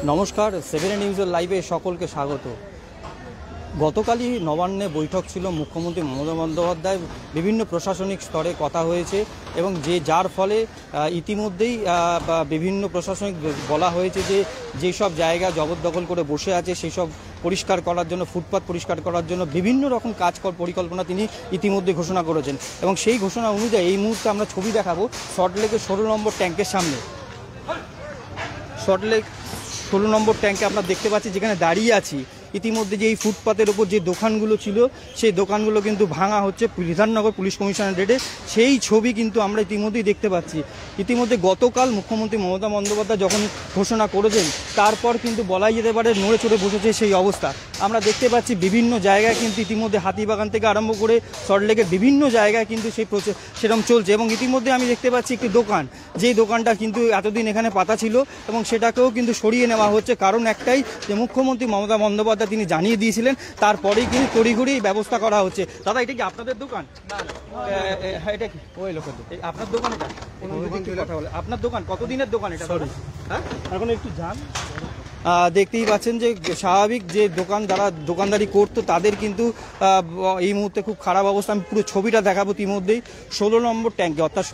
নমস্কার, সেভেন নিউজের লাইভে সকলকে স্বাগত। গতকালই নবান্নে বৈঠক ছিল, মুখ্যমন্ত্রী মমতা বন্দ্যোপাধ্যায় বিভিন্ন প্রশাসনিক স্তরে কথা হয়েছে এবং যার ফলে ইতিমধ্যেই বিভিন্ন প্রশাসনিক বলা হয়েছে যে যেসব জায়গা জবরদখল করে বসে আছে সেই সব পরিষ্কার করার জন্য, ফুটপাত পরিষ্কার করার জন্য বিভিন্ন রকম কাজ পরিকল্পনা তিনি ইতিমধ্যে ঘোষণা করেছেন। এবং সেই ঘোষণা অনুযায়ী এই মুহূর্তে আমরা ছবি দেখাবো সল্টলেকের 16 নম্বর ট্যাঙ্কের সামনে। সল্টলেক 16 নম্বর ট্যাঙ্কে আপনারা দেখতে পাচ্ছি যেখানে দাঁড়িয়ে আছি। ইতিমধ্যে যে এই ফুটপাতের ওপর যে দোকানগুলো ছিল সেই দোকানগুলো কিন্তু ভাঙা হচ্ছে বিধাননগর পুলিশ কমিশনারেটে, সেই ছবি কিন্তু আমরা ইতিমধ্যেই দেখতে পাচ্ছি। ইতিমধ্যে গতকাল মুখ্যমন্ত্রী মমতা বন্দ্যোপাধ্যায় যখন ঘোষণা করেছেন তারপর কিন্তু বলাই যেতে পারে নড়ে চড়ে বসেছে সেই অবস্থা। আমরা দেখতে পাচ্ছি বিভিন্ন জায়গায় কিন্তু ইতিমধ্যে হাতিবাগান থেকে আরম্ভ করে সল্টলেকের বিভিন্ন জায়গায় কিন্তু সেরকম চলছে। এবং ইতিমধ্যে আমি দেখতে পাচ্ছি একটি দোকান, যেই দোকানটা কিন্তু এতদিন এখানে পাতা ছিল এবং সেটাকেও কিন্তু সরিয়ে নেওয়া হচ্ছে। কারণ একটাই, যে মুখ্যমন্ত্রী মমতা বন্দ্যোপাধ্যায় তিনি জানিয়ে দিয়েছিলেন, তারপরেই কিন্তু তড়িঘড়ি ব্যবস্থা করা হচ্ছে। দাদা, এটা কি আপনাদের দোকান? হ্যাঁ, এটা কি ওই লোকের দোকান? আপনার দোকান? এটা কথা বলে আপনার দোকান কতদিনের দোকান এটা? হ্যাঁ, এখন একটু যান। দেখতেই পাচ্ছেন যে স্বাভাবিক যে দোকানদারি করতো তাদের কিন্তু এই মুহূর্তে খুব খারাপ অবস্থা। আমি পুরো ছবিটা দেখাবো ইতিমধ্যেই। 16 নম্বর ট্যাঙ্কে অর্থাৎ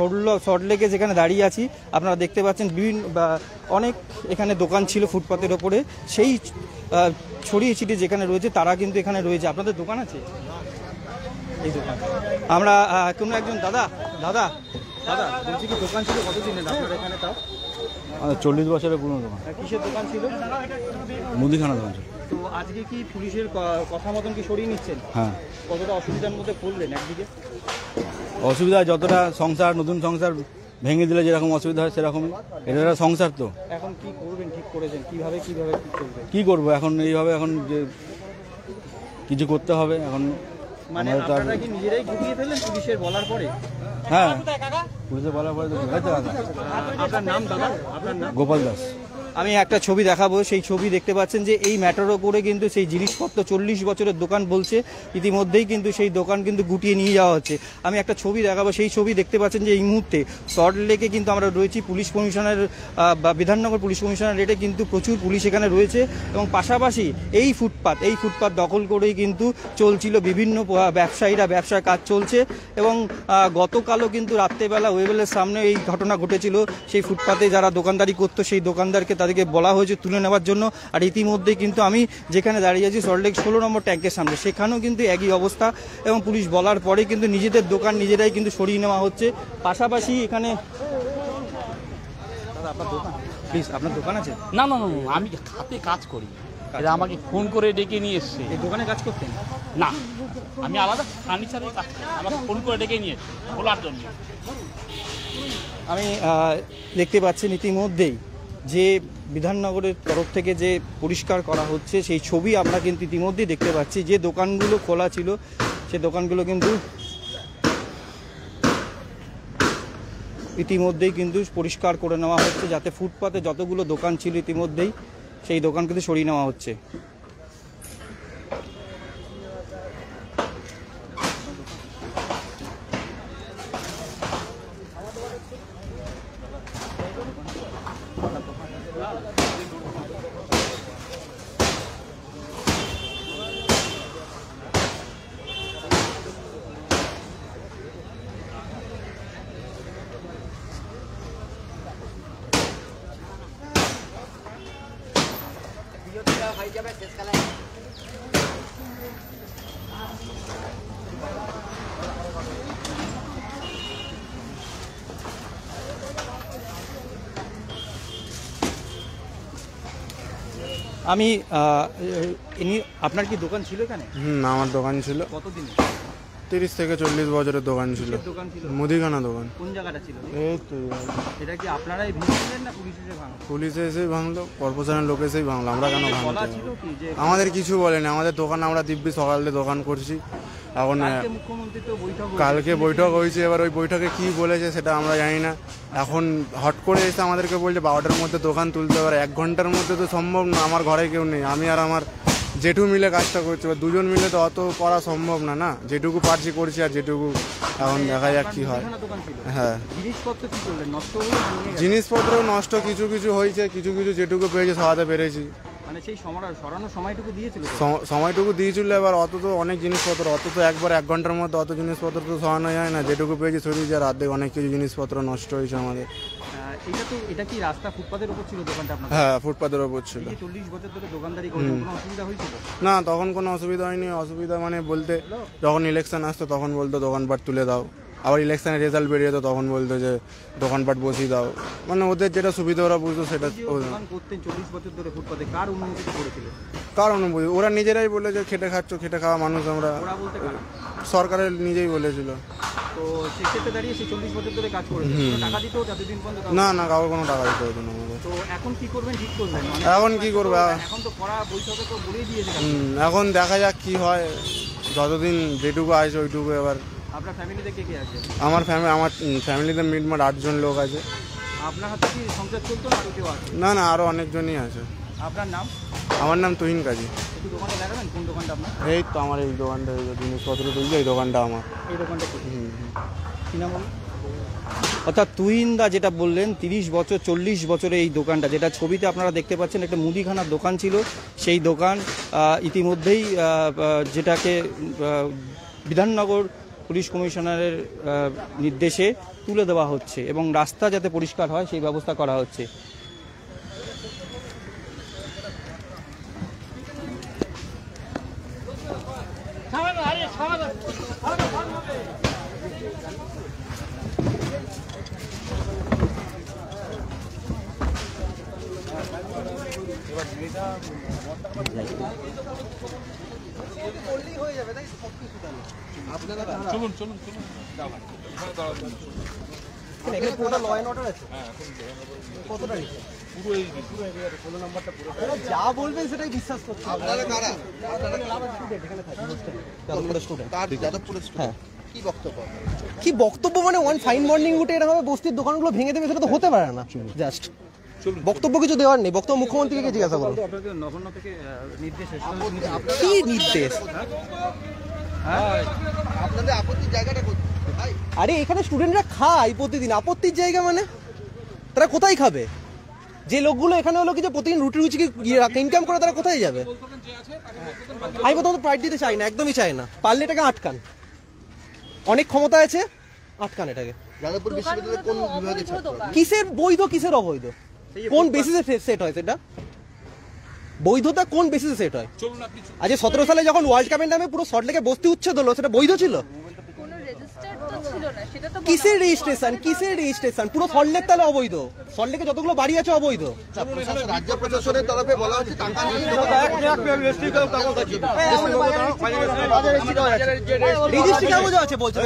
সল্টলেকে যেখানে দাঁড়িয়ে আছি আপনারা দেখতে পাচ্ছেন বিভিন্ন অনেক এখানে দোকান ছিল ফুটপাতের ওপরে, সেই ছড়িয়ে ছিটিয়ে যেখানে রয়েছে তারা কিন্তু এখানে রয়েছে। আপনাদের দোকান আছে? এই দোকান আমরা কোনো একজন দাদা বলছি কি দোকান ছিল কতদিনের আপনার এখানে? তাও 40 বছরের পুরনো দোকান। কিসের দোকান ছিল? মুদিখানা দোকান। তো আজকে কি পুলিশের কথা মতন কি সরিয়ে নিচ্ছেন? হ্যাঁ। কতটা অসুবিধার মধ্যে পড়লেন? একদিকে অসুবিধা যতটা, সংসার, নতুন সংসার ভেঙে দিলে যেরকম অসুবিধা হয় সেরকমই। এটা সংসার তো। এখন কি করবেন ঠিক করেছেন? কিভাবে কি করবেন? কি করবো এখন? এইভাবে এখন যে কিছু করতে হবে এখন। মানে আপনারা কি নিজেরাই ঢুকিয়ে ফেললেন পুলিশের বলার পরে? হ্যাঁ, পুলিশের বলার পরে তো। আপনার নাম দাদা? আপনার নাম? গোপাল দাস। আমি একটা ছবি দেখাবো, সেই ছবি দেখতে পাচ্ছেন যে এই ম্যাটারও করে কিন্তু সেই জিনিসপত্র 40 বছরের দোকান বলছে, ইতিমধ্যেই কিন্তু সেই দোকান কিন্তু গুটিয়ে নিয়ে যাওয়া হচ্ছে। আমি একটা ছবি দেখাবো, সেই ছবি দেখতে পাচ্ছেন যে এই মুহূর্তে সল্টলেকে কিন্তু আমরা রয়েছি পুলিশ কমিশনার বা বিধাননগর পুলিশ কমিশনারেটে কিন্তু প্রচুর পুলিশ এখানে রয়েছে। এবং পাশাপাশি এই ফুটপাত দখল করেই কিন্তু চলছিল বিভিন্ন ব্যবসার কাজ চলছে। এবং গতকালও কিন্তু রাত্রেবেলা ওয়েবেলের সামনে এই ঘটনা ঘটেছিল। সেই ফুটপাতে যারা দোকানদারি করতো সেই দোকানদারকে তাদেরকে বলা হয়েছে তুলে নেওয়ার জন্য। আর ইতিমধ্যে কিন্তু আমি যেখানে দাঁড়িয়ে আছি সল্টলেক 16 নম্বর ট্যাঙ্কের সামনে, সেখানেও কিন্তু একই অবস্থা। এবং পুলিশ বলার পরে কিন্তু নিজেদের দোকান নিজেরাই কিন্তু সরিয়ে নেওয়া হচ্ছে। পাশাপাশি এখানে আপনার দোকান, প্লিজ আপনার দোকান আছে? না, আমি হাতে কাজ করি। এরা আমাকে ফোন করে ডেকে নিয়ে এসছে। এই দোকানে কাজ করতেন? না, আমি আলাদা ফার্নিচারের কাজ করি। আমাকে ফোন করে ডেকে নিয়ে এসছে খোলার জন্য। আমি দেখতে পাচ্ছেন ইতিমধ্যেই যে বিধাননগরের তরফ থেকে যে পরিষ্কার করা হচ্ছে সেই ছবি আমরা কিন্তু ইতিমধ্যেই দেখতে পাচ্ছি। যে দোকানগুলো খোলা ছিল সে দোকানগুলো কিন্তু ইতিমধ্যেই কিন্তু পরিষ্কার করে নেওয়া হচ্ছে, যাতে ফুটপাতে যতগুলো দোকান ছিল ইতিমধ্যেই সেই দোকান কিন্তু সরিয়ে নেওয়া হচ্ছে। আমি আপনার কি দোকান ছিল এখানে? আমার দোকান ছিল। কতদিন? 30 থেকে 40 বছরের দোকান ছিল। মুদিখানা দোকান। কোন জায়গাটা ছিল? এই তো। এটা কি আপনারাই ভেঙেছিলেন না পুলিশ এসে ভাঙলো? পুলিশ এসেই ভাঙলো, কর্পোরেশনের লোক এসেই ভাঙলো। আমরা কেন ভাঙতে? আমাদের কিছু বলেনি। আমাদের দোকান, আমরা দিব্যি সকালে দোকান করছি। এখন কালকে বৈঠক হয়েছে, এবার ওই বৈঠকে কি বলেছে সেটা আমরা জানি না। এখন হট করে এসে আমাদেরকে বলছে 12টার মধ্যে দোকান তুলতে। এবার 1 ঘন্টার মধ্যে তো সম্ভব না। আমার ঘরে কেউ নেই, আমি আর আমার জেঠু মিলে কাজটা করছে, এবার দুজন মিলে তো অত করা সম্ভব না, না যেটুকু পারছি করছি, আর যেটুকু এখন দেখা যাক কি হয়। হ্যাঁ, জিনিসপত্র নষ্ট কিছু কিছু হয়েছে, কিছু কিছু যেটুকু পেয়েছে সরাতে পেরেছি। মানে সেই সরানোর সময়টুকু দিয়েছিল, সময়টুকু দিয়েছিল, এবার অত তো অনেক জিনিসপত্র, অত তো একবার 1 ঘন্টার মধ্যে অত জিনিসপত্র তো সরানো যায় না, যেটুকু পেয়েছি সরিয়ে যার অর্ধেক অনেক কিছু জিনিসপত্র নষ্ট হয়েছে আমাদের। এটা কি রাস্তা ফুটপাতের উপর ছিল দোকানটা আপনার? হ্যাঁ, ফুটপাতের ওপর ছিল। 40 বছর ধরে দোকানদারি করে কোনো অসুবিধা হয়েছিল না? তখন কোনো অসুবিধা হয়নি। অসুবিধা মানে বলতে, যখন ইলেকশন আসতো তখন বলতো দোকানপাট তুলে দাও, আবার ইলেকশনের রেজাল্ট বেরিয়ে যেত তখন বলতো যে দোকানপাট বসিয়ে দাও, মানে ওদের যেটা সুবিধা ওরা বুঝতো সেটা। করতেন 40 বছর ধরে ফুটপাতে, কার অনুমতিতে করেছিল? কার অনুমতি? ওরা নিজেরাই বলে যে খেটে খাচ্ছ, খেটে খাওয়া মানুষ আমরা, সরকারের নিজেই বলেছিল। তো সেক্ষেত্রে দাঁড়িয়ে সেই 40 বছর ধরে কাজ করেছে, টাকা দিতেও যতদিন পর্যন্ত? না না, কাউকে কোনো টাকা দিতে হতো না আমাদের। তো এখন কি করবেন, ঠিক করবেন? এখন কি করবে, এখন তো পড়া বৈঠকে তো বলেই দিয়েছে। এখন দেখা যাক কি হয়, যতদিন যেটুকু আছে ওইটুকু। এবার আপনার ফ্যামিলিতে কে কে আছে? আমার ফ্যামিলিতে মিটমাট 8 জন লোক আছে। আপনার হাতে কি সংসার চলতো না আরও কেউ আছে? না না, আরও অনেকজনই আছে। আপনার নাম? আমার নাম তুহিন কাজী। একটু দোকানটা দেখাবেন, কোন দোকানটা আপনার? এই তো আমার এই দোকানটা, জিনিসপত্র তুলছে, এই দোকানটা আমার। এই দোকানটা কি নাম বলুন? অর্থাৎ তুহিনদা যেটা বললেন, 30 বছর 40 বছরে এই দোকানটা, যেটা ছবিতে আপনারা দেখতে পাচ্ছেন একটা মুদিখানার দোকান ছিল, সেই দোকান ইতিমধ্যেই যেটাকে বিধাননগর পুলিশ কমিশনারের নির্দেশে তুলে দেওয়া হচ্ছে এবং রাস্তা যাতে পরিষ্কার হয় সেই ব্যবস্থা করা হচ্ছে। চলুন চলুন চলুন। যা বলবেন সেটাই বিশ্বাস করছি। কি বক্তব্য মানে ওয়ান ফাইন মর্নিং উঠে এরকম বস্তির দোকানগুলো ভেঙে দেবে, সেটা তো হতে পারে না। জাস্ট বক্তব্য কিছু দেওয়ার নেই, বক্তব্য মুখ্যমন্ত্রীকে জিজ্ঞাসা করুন। কি নির্দেশ? আরে এখানে স্টুডেন্টরা খায় প্রতিদিন, আপত্তির জায়গা মানে তারা কোথায় খাবে? যে লোকগুলো এখানে হলো কি যে প্রতিদিন রুটি রুচিকে ইনকাম করে, তারা কোথায় যাবে? আমি প্রথমত প্রাইড দিতে চাই না, একদমই চাই না। পারলে এটাকে আটকান, অনেক ক্ষমতা আছে, আটকান এটাকে। কিসের বৈধ, কিসের অবৈধ, কোন বেসিসে সেট হয় সেটা? বৈধতা কোন বেসিসে সেট হয়? আজ 17 সালে যখন ওয়ার্ল্ড কাপের নামে পুরো সল্টলেকে বস্তি উচ্ছেদ হলো, সেটা বৈধ ছিল? কিসের রেজিস্ট্রেশন, কিসের রেজিস্ট্রেশন? পুরো সল্টলেক তাহলে অবৈধ? সল্টলেকে যতগুলো বাড়ি আছে অবৈধ? রাজ্য প্রশাসনের তরফে বলা হচ্ছে টাকা রেজিস্ট্রি কাগজ আছে বলছে।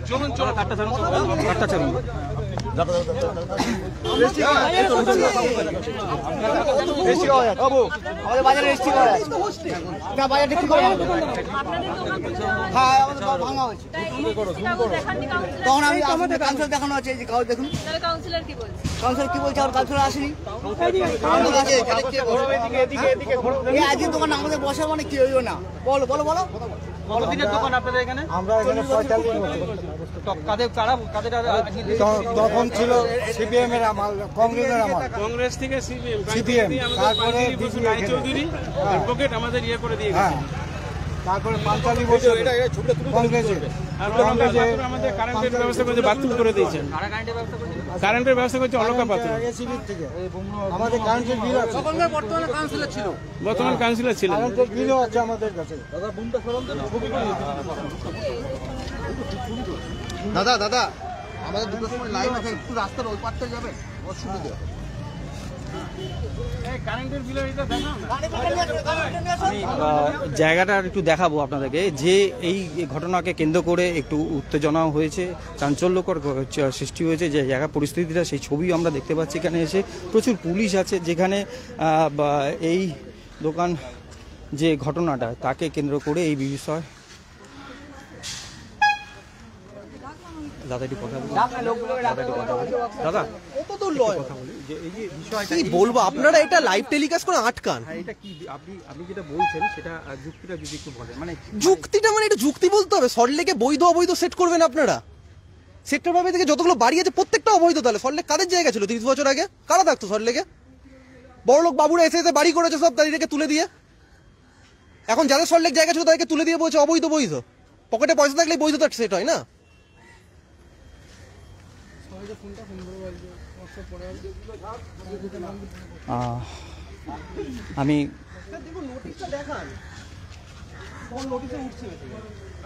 চলুন চলুন, কাটটা ছাড়ুন। তখন আমি আমাদের কাউন্সিলর দেখানো আছে, যে কাগজ দেখুন। কাউন্সিলর কি বলছে? আর কাউন্সিলর আসেনি। আজকে দোকান আমাদের বসা মানে কি হইব না? বলো বলো বলো। কতদিনের দোকান আপনাদের এখানে? আমরা এখানে 45 বছর। তখন ছিল সিপিএম এর আমল, কংগ্রেসের আমল। কংগ্রেস থেকে সিপিএম, তারপরে চৌধুরী অ্যাডভোকেট আমাদের ইয়ে করে দিয়ে গেছে। তারপরে 45 বছর কংগ্রেসের। আর আমাদের কারেন্টের ব্যবস্থা করেছে, বাথরুম করে দিয়েছেন। কারেন্টের ব্যবস্থা করছে অলকা বাথরুম। আমাদের কাউন্সিল বিল আছে, বর্তমানে কাউন্সিলর ছিল, বর্তমান কাউন্সিলর ছিলেন। কারেন্টের বিলও আছে আমাদের কাছে। দাদা দাদা আমাদের দুটো সময় লাইন আছে, একটু রাস্তার ওই পারতে যাবেন, অসুবিধা। জায়গাটা একটু দেখাবো আপনাদেরকে, যে এই ঘটনাকে কেন্দ্র করে একটু উত্তেজনা হয়েছে, চাঞ্চল্যকর সৃষ্টি হয়েছে যে জায়গা পরিস্থিতিটা, সেই ছবি আমরা দেখতে পাচ্ছি। এখানে এসে প্রচুর পুলিশ আছে, যেখানে এই দোকান যে ঘটনাটা তাকে কেন্দ্র করে এই বিষয় দাদা একটু কথা বলি, দাদা একটু কথা বলি। দাদা কত দূর লয় কথা বলি যে এই যে বিষয়টা, কি বলবো, আপনারা এটা লাইভ টেলিকাস্ট করে আটকান। হ্যাঁ, এটা কি আপনি যেটা বলছেন সেটা যুক্তিটা যদি একটু বলেন, মানে যুক্তিটা মানে এটা যুক্তি বলতে হবে। সল্টলেকে বৈধ অবৈধ সেট করবেন আপনারা? সেক্টর ভাবে থেকে যতগুলো বাড়ি আছে প্রত্যেকটা অবৈধ। তাহলে সল্টলেক কাদের জায়গা ছিল 30 বছর আগে? কারা থাকতো সল্টলেকে? বড়লোক বাবুরা এসে এসে বাড়ি করেছে সব তাদেরকে তুলে দিয়ে। এখন যাদের সল্টলেক জায়গা ছিল তাদেরকে তুলে দিয়ে বলছে অবৈধ বৈধ। পকেটে পয়সা থাকলে বৈধতা সেট হয় না? আমি নোটিশটা দেখান, কোন নোটিশে উঠছে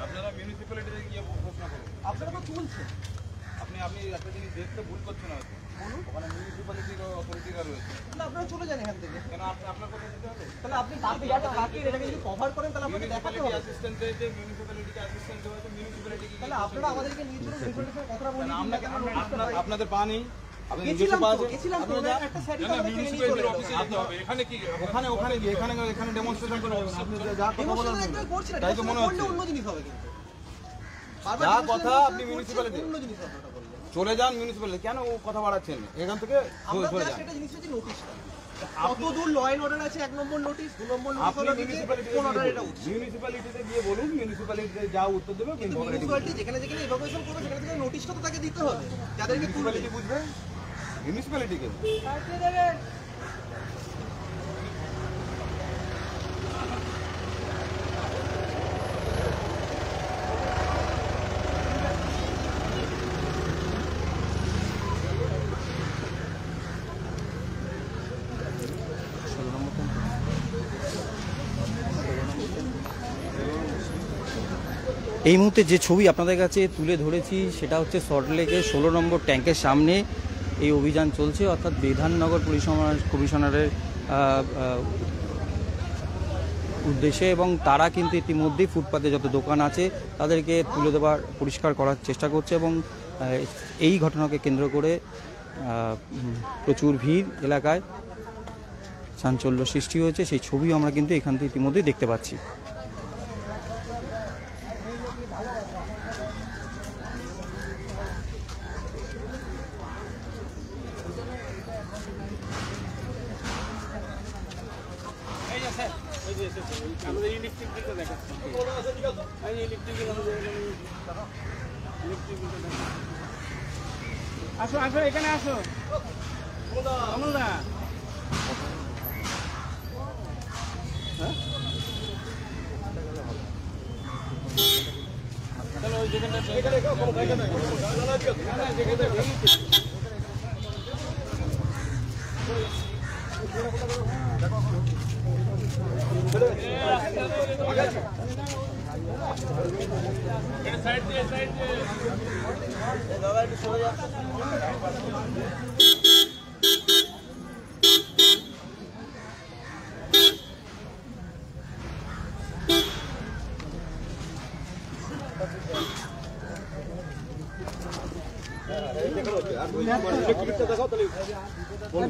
আপনারা মিউনিসিপ্যালিটিতে গিয়ে প্রশ্ন করুন। আপনারা তো তুলছেন। আপনি একটা জিনিস দেখতে ভুল করছেন হয়তো, ওখানে মিউনিসিপ্যালিটির অথরিটিরা রয়েছে। না, আপনারা চলে যান এখান থেকে। কেন আপনার কোথায় যেতে হবে? তাহলে আপনি যাতে থাকেন এটাকে যদি কভার করেন তাহলে আপনাকে দেখাতে হবে। অ্যাসিস্ট্যান্ট রয়েছে, মিউনিসিপ্যালিটিকে অ্যাসিস্ট্যান্ট হয়তো মিউনিসিপ্যালিটি কি তাহলে আপনারা আমাদেরকে নিয়ে চলুন, মিউনিসিপ্যালিটির সঙ্গে কথা বলুন। আপনাদের পা নেই, আপনি নিজস্ব গেছিলাম পা তো, আছে। গেছিলাম তো, একটা স্যারি করে নিয়ে চলে মিউনিসিপ্যালিটির এলাম। অফিসে যেতে হবে। এখানে কি ওখানে গিয়ে এখানে ডেমনস্ট্রেশন করে হবে না। আপনি যা কথা বলেন Demonstration একদমই করছি না, তাই তো মনে demonstration হচ্ছে। করলে অন্য জিনিস হবে কিন্তু। বারবার যা demonstration কথা করছেন, আপনি মিউনিসিপ্যালিটি অন্য জিনিস হবে ওটা বললে। চলে যান মিউনিসিপ্যালিটি, কেন ও কথা বাড়াচ্ছেন? এখান থেকে আমরা সরে just যান। একটা জিনিস হচ্ছে নোটিশটা। কত দূর ল এন্ড অর্ডার আছে? 1 নম্বর নোটিশ, 2 নম্বর নোটিশ আপনি হলো মিউনিসিপ্যালিটিতে কোন অর্ডার এটা উঠছে। মিউনিসিপ্যালিটিতে গিয়ে বলুন, মিউনিসিপ্যালিটিতে যা উত্তর দেবে কিন্তু মিউনিসিপ্যালিটি যেখানে যেখানে ইভাকুয়েশন করবে সেখানে থেকে নোটিশটা তো তাকে দিতে হবে, যাদেরকে তুলবে। মিউনিসিপ্যালিটি বুঝবে, মিউনিসিপ্যালিটিকে এই মুহূর্তে যে ছবি আপনাদের কাছে তুলে ধরেছি সেটা হচ্ছে সল্টলেকের 16 নম্বর ট্যাঙ্কের সামনে এই অভিযান চলছে, অর্থাৎ বিধাননগর কমিশনারের উদ্দেশ্যে, এবং তারা কিন্তু ইতিমধ্যেই ফুটপাতে যত দোকান আছে তাদেরকে তুলে দেওয়ার পরিষ্কার করার চেষ্টা করছে, এবং এই ঘটনাকে কেন্দ্র করে প্রচুর ভিড় এলাকায়, চাঞ্চল্য সৃষ্টি হয়েছে। সেই ছবিও আমরা কিন্তু এখান থেকে ইতিমধ্যেই দেখতে পাচ্ছি। আমাদের ইলেকট্রিক বিলটা দেখাচ্ছি। এই ইলেকট্রিক বিল আমাদের ইলেকট্রিক বিলটা দেখাচ্ছি। আসো আসো, এখানে আসো কমলদা। চলো ওই যেখানে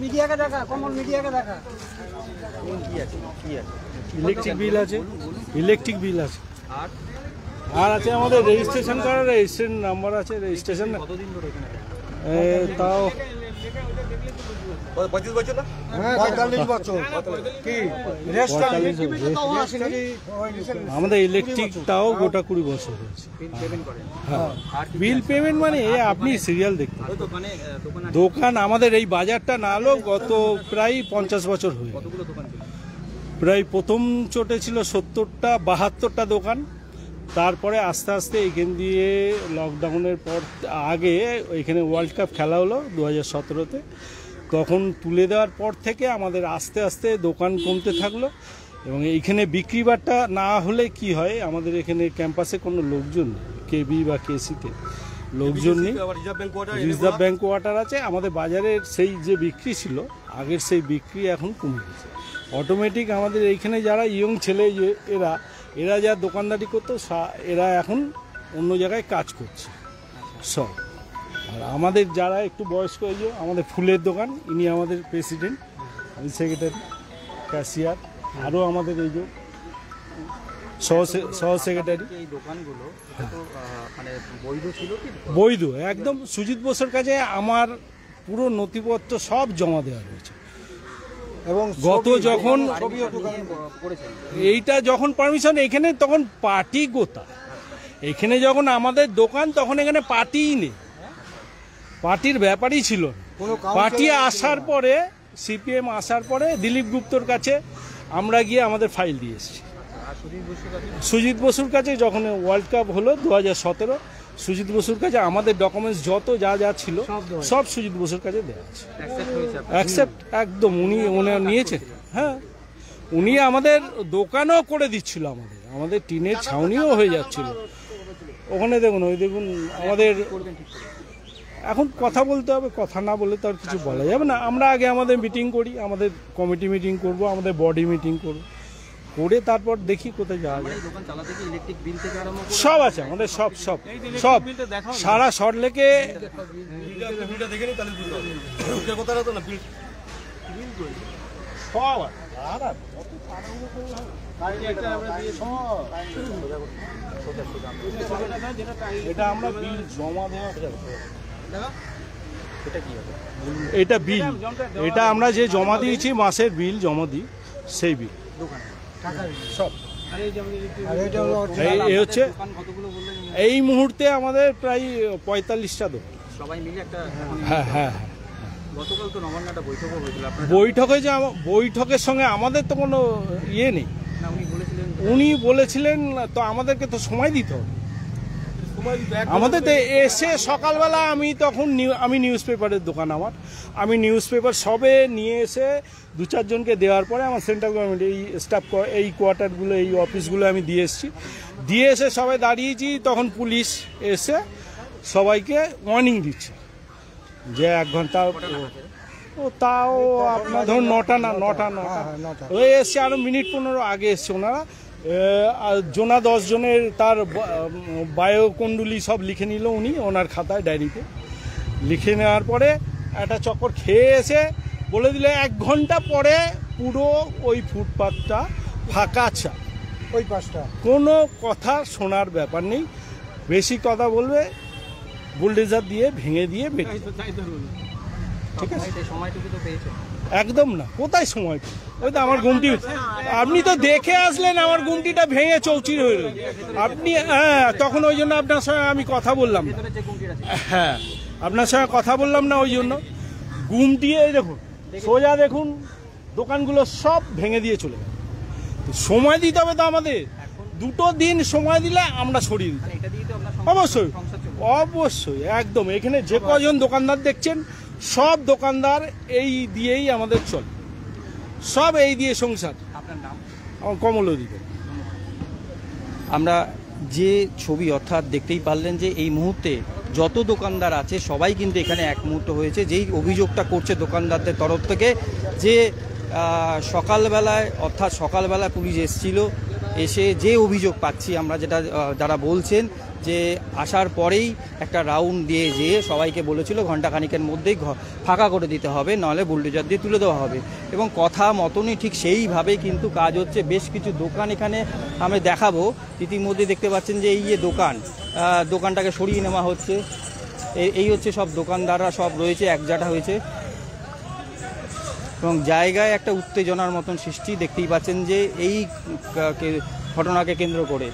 মিডিয়াকে দেখা, কমন মিডিয়াকে দেখা। ইলেকট্রিক বিল আছে, ইলেকট্রিক বিল আছে, আর আছে আমাদের রেজিস্ট্রেশন করা, রেজিস্ট্রেশন নাম্বার আছে, রেজিস্ট্রেশন তাও 25 বছর না, 45 বছর কি আমাদের ইলেকট্রিকটাও গোটা 20 বছর হয়েছে। হ্যাঁ, বিল পেমেন্ট মানে আপনি সিরিয়াল দেখতে পাবেন। দোকান আমাদের এই বাজারটা না হলেও গত প্রায় 50 বছর হয়ে, প্রায় প্রথম চোটে ছিল 70টা 72টা দোকান, তারপরে আস্তে আস্তে এখান দিয়ে লকডাউনের পর আগে এখানে ওয়ার্ল্ড কাপ খেলা হলো 2017-তে, তখন তুলে দেওয়ার পর থেকে আমাদের আস্তে আস্তে দোকান কমতে থাকলো, এবং এইখানে বিক্রিবারটা না হলে কি হয়, আমাদের এখানে ক্যাম্পাসে কোনো লোকজন নেই, কেবি বা কেসিতে লোকজন নেই, রিজার্ভ ব্যাংক ওয়াটার আছে, আমাদের বাজারের সেই যে বিক্রি ছিল আগের সেই বিক্রি এখন কমে গেছে অটোমেটিক। আমাদের এইখানে যারা ইয়ং ছেলে এরা যা দোকানদারি করতো এরা এখন অন্য জায়গায় কাজ করছে সব। আর আমাদের যারা একটু বয়স্ক, এই যে আমাদের ফুলের দোকান, ইনি আমাদের প্রেসিডেন্ট, আমি সেক্রেটারি, ক্যাশিয়ার, আরও আমাদের এই যে সহ সেক্রেটারি। এই দোকানগুলো তো মানে বৈধ ছিল কি? বৈধ একদম। সুজিত বোসের কাছে আমার পুরো নথিপত্র সব জমা দেওয়া রয়েছে। এবং গত যখন এইটা যখন পারমিশন এখানে তখন পার্টি গোতা, এখানে যখন আমাদের দোকান তখন এখানে পার্টিই নেই, পার্টির ব্যাপারই ছিল না। পার্টি আসার পরে সিপিএম আসার পরে দিলীপ গুপ্তর কাছে আমরা গিয়ে আমাদের ফাইল দিয়ে এসেছি। সুজিত বসুর কাছে যখন ওয়ার্ল্ড কাপ হলো 2017, সুজিত বসুর কাছে আমাদের ডকুমেন্টস যত যা যা ছিল সব সুজিত বসুর কাছে দেওয়া আছে। অ্যাকসেপ্ট একদম উনি নিয়েছেন। হ্যাঁ, উনি আমাদের দোকানও করে দিচ্ছিল, আমাদের টিনের ছাউনিও হয়ে যাচ্ছিল ওখানে। দেখুন ওই দেখুন আমাদের এখন কথা বলতে হবে, কথা না বলে তো আর কিছু বলা যাবে না। আমরা আগে আমাদের মিটিং করি, আমাদের কমিটি মিটিং করব, আমাদের বডি মিটিং করব, করে তারপর দেখি কোথায় যাওয়া যায়। সব আছে আমাদের, সব সব সব সারা সল্টলেকে এটা আমরা বিল জমা দেওয়া, এটা বিল, এটা আমরা যে জমা দিয়েছি মাসের বিল জমা দিই, সেই বিল সব। এই হচ্ছে এই মুহূর্তে আমাদের প্রায় 45টা দোকান সবাই মিলে একটা। হ্যাঁ হ্যাঁ হ্যাঁ। গতকাল তো নবান্ন একটা বৈঠকও হয়েছিল, বৈঠকে যে বৈঠকের সঙ্গে আমাদের তো কোনো ইয়ে নেই। উনি বলেছিলেন তো আমাদেরকে তো সময় দিতে হবে, আমাদের তো এসে সকালবেলা আমি নিউজ পেপারের দোকান আমার, আমি নিউজ পেপার সবে নিয়ে এসে 2-4 জনকে দেওয়ার পরে আমার সেন্ট্রাল গভর্নমেন্ট এই স্টাফ এই কোয়ার্টারগুলো এই অফিসগুলো আমি দিয়ে এসেছি। দিয়ে এসে সবাই দাঁড়িয়েছি, তখন পুলিশ এসে সবাইকে ওয়ার্নিং দিচ্ছে যে 1 ঘন্টা। ও তাও আপনার ধরুন 9টা ওই এসছে, আরও মিনিট 15 আগে এসছে ওনারা। জোনা 10 জনের তার বায়োকুণ্ডলী সব লিখে নিল উনি ওনার খাতায়, ডায়েরিতে লিখে নেওয়ার পরে একটা চক্কর খেয়ে এসে বলে দিলে 1 ঘন্টা পরে পুরো ওই ফুটপাথটা ফাঁকা চা, ওই পাশটা কোনো কথা শোনার ব্যাপার নেই। বেশি কথা বলবে বুলডোজার দিয়ে ভেঙে দিয়ে বেরিয়ে। ঠিক আছে, একদম না, কোথায় সময়? ওই তো আমার গুমটি, আপনি তো দেখে আসলেন আমার গুমটিটা ভেঙে চৌচির হয়ে রইল। আপনি হ্যাঁ, তখন ওই জন্য আপনার সঙ্গে আমি কথা বললাম না। হ্যাঁ, আপনার সঙ্গে কথা বললাম না ওই জন্য। গুমটি এই দেখুন, সোজা দেখুন দোকানগুলো সব ভেঙে দিয়ে চলে গেল। সময় দিতে হবে তো আমাদের, 2 দিন সময় দিলে আমরা সরিয়ে দিই। অবশ্যই অবশ্যই একদম। এখানে যে কজন দোকানদার দেখছেন সব দোকানদার এই দিয়েই আমাদের চলে, সব এই দিয়ে সংসার। আপনার নাম? আমার কমল অধিকারী। আমরা যে ছবি অর্থাৎ দেখতেই পারলেন যে এই মুহূর্তে যত দোকানদার আছে সবাই কিন্তু এখানে এক মুহূর্ত হয়েছে। যেই অভিযোগটা করছে দোকানদারদের তরফ থেকে যে সকালবেলায় অর্থাৎ সকালবেলায় পুলিশ এসেছিল, এসে যে অভিযোগ পাচ্ছি আমরা, যারা বলছেন যে আসার পরেই একটা রাউন্ড দিয়ে যেয়ে সবাইকে বলেছিল ঘণ্টাখানিকের মধ্যেই ফাঁকা করে দিতে হবে, নাহলে বুলডোজার দিয়ে তুলে দেওয়া হবে। এবং কথা মতনই ঠিক সেইভাবেই কিন্তু কাজ হচ্ছে। বেশ কিছু দোকান এখানে আমি দেখাবো। ইতিমধ্যে দেখতে পাচ্ছেন যে এই যে দোকানটাকে সরিয়ে নেওয়া হচ্ছে। এই হচ্ছে সব দোকানদাররা সব রয়েছে, একজাটা হয়েছে এবং জায়গায় একটা উত্তেজনার মতন সৃষ্টি দেখতেই পাচ্ছেন যে এই ঘটনাকে কেন্দ্র করে।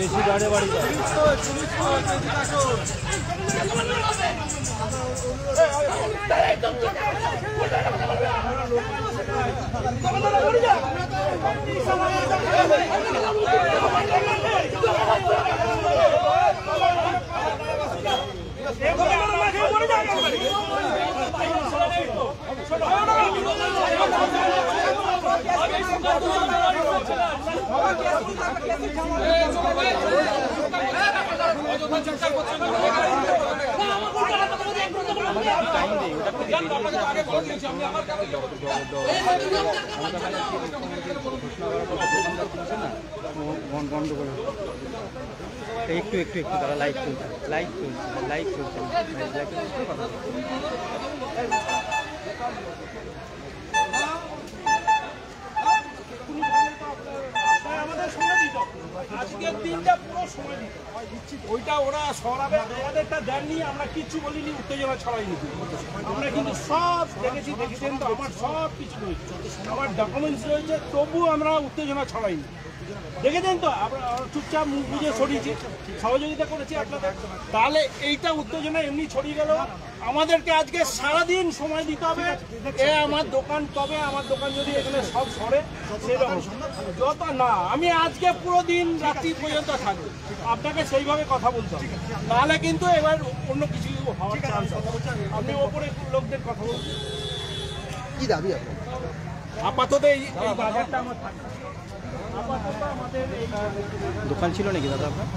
বেশি বাড়ে বাড়ি টাইম দেই ওটা বন্ধ করে একটু একটু একটু তারা লাইট চলছে লাইট চলছে লাইট চলছে আমাদের সময় দিত আজকের দিনটা পুরো সময় দিত ওইটা ওরা সরাবে আমাদেরটা দেননি আমরা কিচ্ছু বলিনি উত্তেজনা ছড়াইনি আমরা কিন্তু সব দেখেছেন তো আমার সব কিছু রয়েছে আমার ডকুমেন্টস রয়েছে তবু আমরা উত্তেজনা ছড়াইনি দেখেছেন তো আমরা চুপচাপ মুখ বুঝে সরিয়েছি সহযোগিতা করেছি আপনাদের তাহলে এইটা উত্তেজনা এমনি ছড়িয়ে গেল আমাদেরকে আজকে সারাদিন সময় দিতে হবে এ আমার দোকান তবে আমার দোকান যদি এখানে সব সরে সেরকম যত না আমি আজকে পুরো দিন রাত্রি পর্যন্ত থাকবো আপনাকে সেইভাবে কথা বলতে হবে তাহলে কিন্তু এবার অন্য কিছু হওয়ার চান্স আছে আপনি ওপরে লোকদের কথা বলুন কি দাবি আপনার? আপাতত এই বাজারটা আমার থাকবে দোকান ছিল নাকি দাদা আপনার?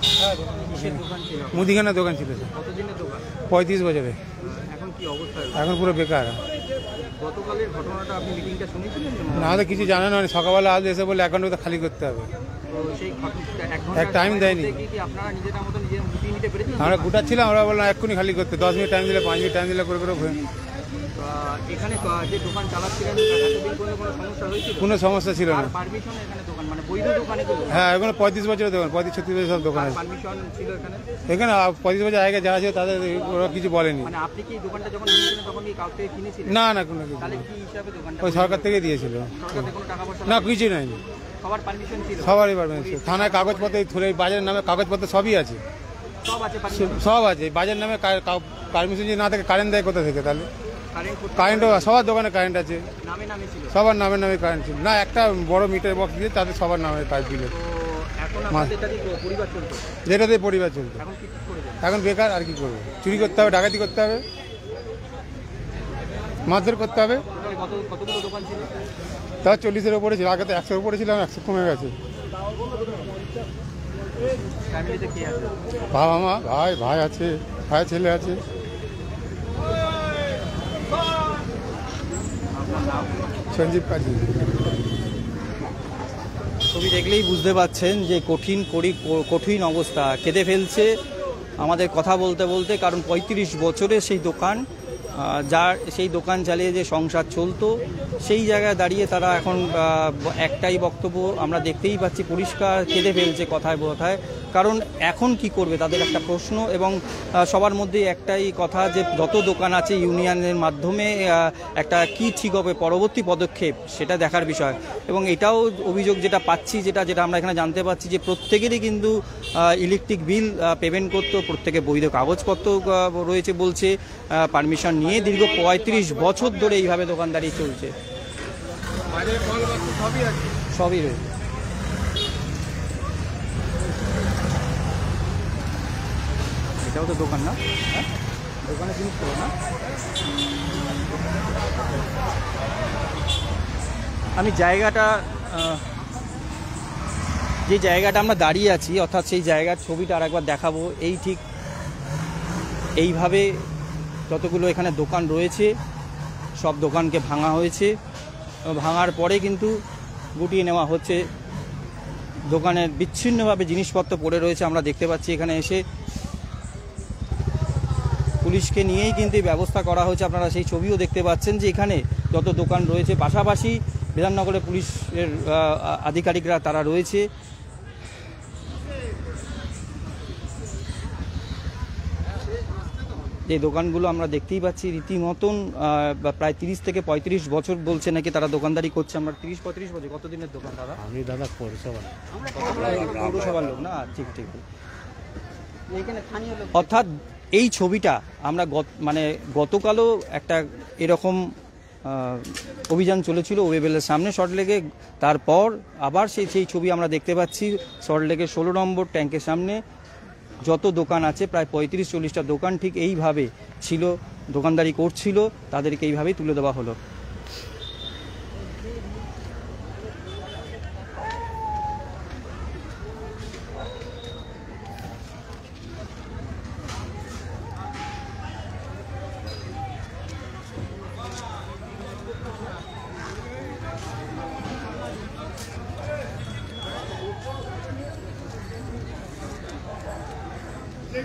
কিসের দোকান ছিল? মুদিখানা দোকান ছিল স্যার, কতদিনের দোকান? 35 বছরে। এখন কি অবস্থা? এখন পুরো বেকার। গতকালের ঘটনাটা আপনি মিটিংটা শুনেছিলেন? না হলে কিছু জানে না, সকালবেলা আজ এসে বলে অ্যাকাউন্ট খালি করতে হবে। তো সেই এক টাইম দেয়নি। কি আপনারা নিজেদের মতো নিজের মিটিং নিতে পেরেছেন? আমরা গুটাচ্ছিলাম, আমরা বললাম এক্ষুনি খালি করতে, 10 মিনিট টাইম দিলে 5 মিনিট টাইম দিলে করে এখানে যে দোকান চালাচ্ছিলেন এতদিন কোনো সমস্যা হয়েছিল? কোনো সমস্যা ছিল না। পারমিশন এখানে দোকান মানে বৈধ দোকানে? হ্যাঁ, এখানে 35 বছরের দোকান, 35-36 বছর সব দোকান আছে পারমিশন ছিল এখানে? এখানে 35 বছর আগে যারা ছিল তাদের ওরা কিছু বলেনি। মানে আপনি কি দোকানটা যখন নিয়েছিলেন তখন কি কাউকে কিনেছিলেন? না না, কোনো কিছু। তাহলে কি হিসাবে দোকানটা? ওই সরকার থেকে দিয়েছিল। সরকার থেকে কোনো টাকা পয়সা? না, কিছু নেয়নি। সবার পারমিশন ছিল? সবারই পারমিশন। থানায় কাগজপত্র, বাজারের নামে কাগজপত্র সবই আছে, সব আছে পারমিশন? সব আছে। বাজারের নামে পারমিশন যদি না থাকে কারেন্ট দেয় কোথা থেকে? তাহলে কারেন্ট কারেন্টও সবার দোকানে কারেন্ট আছে, নামে নামে ছিল? সবার নামে নামে কারেন্ট ছিল না। একটা বড় মিটার বক্স দিয়ে তাদের সবার নামে পাইপ দিল, তো এখন আপনাদের এটা দিয়ে পরিবার চলতো? যেটাতে পরিবার চলতো। এখন কি করেছেন? এখন বেকার, আর কি করবো? চুরি করতে হবে, ডাকাতি করতে হবে, মারধর করতে হবে। কতগুলো দোকান ছিল? তাও 40-এর উপরে ছিল, আগে তো 100-এর উপরে ছিল, 100 কমে গেছে। ফ্যামিলিতে কে আছে? বাবা মা, ভাই আছে, ভাই ছেলে আছে। সঞ্জীব কাজী। ছবি দেখলেই বুঝতে পাচ্ছেন যে কঠিন অবস্থা, কেঁদে ফেলছে আমাদের কথা বলতে বলতে। কারণ 35 বছরের সেই দোকান, যার সেই দোকান চালিয়ে যে সংসার চলতো, সেই জায়গায় দাঁড়িয়ে তারা এখন একটাই বক্তব্য আমরা দেখতেই পাচ্ছি, পরিষ্কার কেঁদে ফেলছে কথায় কথায়। কারণ এখন কি করবে তাদের একটা প্রশ্ন, এবং সবার মধ্যে একটাই কথা যে যত দোকান আছে ইউনিয়নের মাধ্যমে একটা কি ঠিক হবে পরবর্তী পদক্ষেপ, সেটা দেখার বিষয়। এবং এটাও অভিযোগ যেটা পাচ্ছি, যেটা আমরা এখানে জানতে পারছি, যে প্রত্যেকেরই কিন্তু ইলেকট্রিক বিল পেমেন্ট করতো, প্রত্যেকে বৈধ কাগজপত্র রয়েছে বলছে, পারমিশন নিয়ে দীর্ঘ 35 বছর ধরে এইভাবে দোকানদারি চলছে। সবই রয়েছে। এটাও তো দোকান না? হ্যাঁ, দোকানের জিনিস ছিল না। আমি জায়গাটা, যে জায়গাটা আমরা দাঁড়িয়ে আছি, অর্থাৎ সেই জায়গার ছবিটা আর একবার দেখাবো। এই ঠিক এইভাবে যতগুলো এখানে দোকান রয়েছে সব দোকানকে ভাঙা হয়েছে, ভাঙার পরে কিন্তু গুটিয়ে নেওয়া হচ্ছে। দোকানের বিচ্ছিন্নভাবে জিনিসপত্র পড়ে রয়েছে, আমরা দেখতে পাচ্ছি। এখানে এসে পুলিশকে নিয়েই কিন্তু ব্যবস্থা করা হয়েছে। আপনারা সেই ছবিও দেখতে পাচ্ছেন যে এখানে যত দোকান রয়েছে, পাশাপাশি বিধাননগরের পুলিশের আধিকারিকরা তারা রয়েছে। যে দোকানগুলো আমরা দেখতেই পাচ্ছি রীতিমতন প্রায় 30 থেকে 35 বছর বলছে নাকি তারা দোকানদারি করছে। আমরা 30-35 বছর। কতদিনের দোকান দাদা? আমি দাদা পৌরসভা। পৌরসভার লোক না? ঠিক ঠিক। অর্থাৎ এই ছবিটা আমরা গতকালও একটা এরকম অভিযান চলেছিল ওয়েবেলের সামনে সল্টলেকে, তারপর আবার সেই ছবি আমরা দেখতে পাচ্ছি সল্টলেকের 16 নম্বর ট্যাঙ্কের সামনে। যত দোকান আছে প্রায় 35-40টা দোকান ঠিক এইভাবে ছিল, দোকানদারি করছিল, তাদেরকে এইভাবেই তুলে দেওয়া হলো। কিছু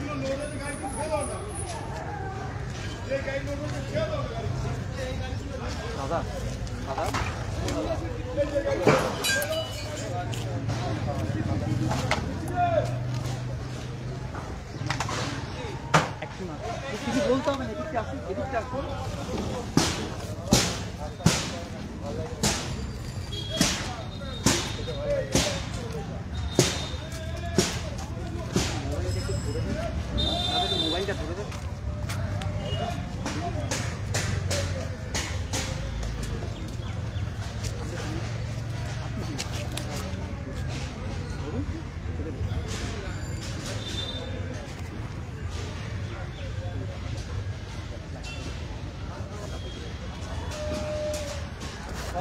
বলতে হবে না, এদিকটা আসুন, এদিকটা আসুন। মোবাইলটা ধরে দেন।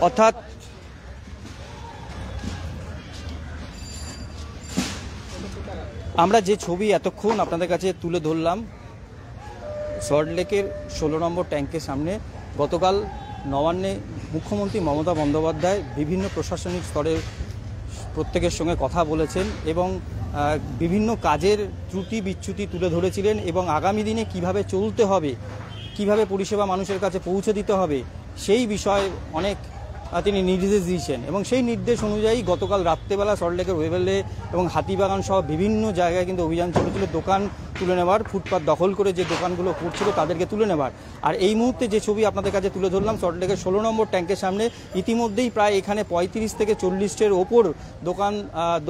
অর্থাৎ আমরা যে ছবি এতক্ষণ আপনাদের কাছে তুলে ধরলাম সল্টলেকের 16 নম্বর ট্যাঙ্কের সামনে, গতকাল নবান্নে মুখ্যমন্ত্রী মমতা বন্দ্যোপাধ্যায় বিভিন্ন প্রশাসনিক স্তরের প্রত্যেকের সঙ্গে কথা বলেছেন এবং বিভিন্ন কাজের ত্রুটি বিচ্যুতি তুলে ধরেছিলেন এবং আগামী দিনে কিভাবে চলতে হবে, কিভাবে পরিষেবা মানুষের কাছে পৌঁছে দিতে হবে সেই বিষয়ে অনেক তিনি নির্দেশ দিয়েছেন এবং সেই নির্দেশ অনুযায়ী গতকাল রাত্রেবেলা সল্টলেকের ওয়েবেলে এবং হাতিবাগান সহ বিভিন্ন জায়গায় কিন্তু অভিযান চলেছিল দোকান তুলে নেওয়ার, ফুটপাত দখল করে যে দোকানগুলো করছিল তাদেরকে তুলে নেওয়ার। আর এই মুহূর্তে যে ছবি আপনাদের কাছে তুলে ধরলাম সল্টলেকের 16 নম্বর ট্যাঙ্কের সামনে, ইতিমধ্যেই প্রায় এখানে 35 থেকে 40-এর ওপর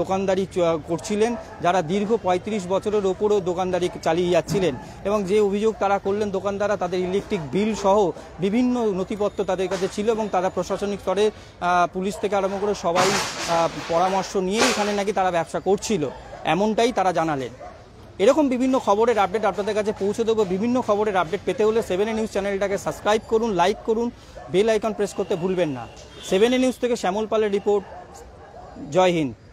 দোকানদারি করছিলেন, যারা দীর্ঘ 35 বছরের ওপরও দোকানদারি চালিয়ে যাচ্ছিলেন এবং যে অভিযোগ তারা করলেন দোকানদাররা, তাদের ইলেকট্রিক বিল সহ বিভিন্ন নথিপত্র তাদের কাছে ছিল এবং তারা প্রশাসনিক স্তরে পুলিশ থেকে আরম্ভ করে সবাই পরামর্শ নিয়ে এখানে নাকি তারা ব্যবসা করছিল, এমনটাই তারা জানালেন। এরকম বিভিন্ন খবরের আপডেট আপনাদের কাছে পৌঁছে দেবো। বিভিন্ন খবরের আপডেট পেতে হলে 7A নিউজ চ্যানেলটাকে সাবস্ক্রাইব করুন, লাইক করুন, বেল আইকন প্রেস করতে ভুলবেন না। 7A নিউজ থেকে শ্যামল পালের রিপোর্ট। জয় হিন্দ।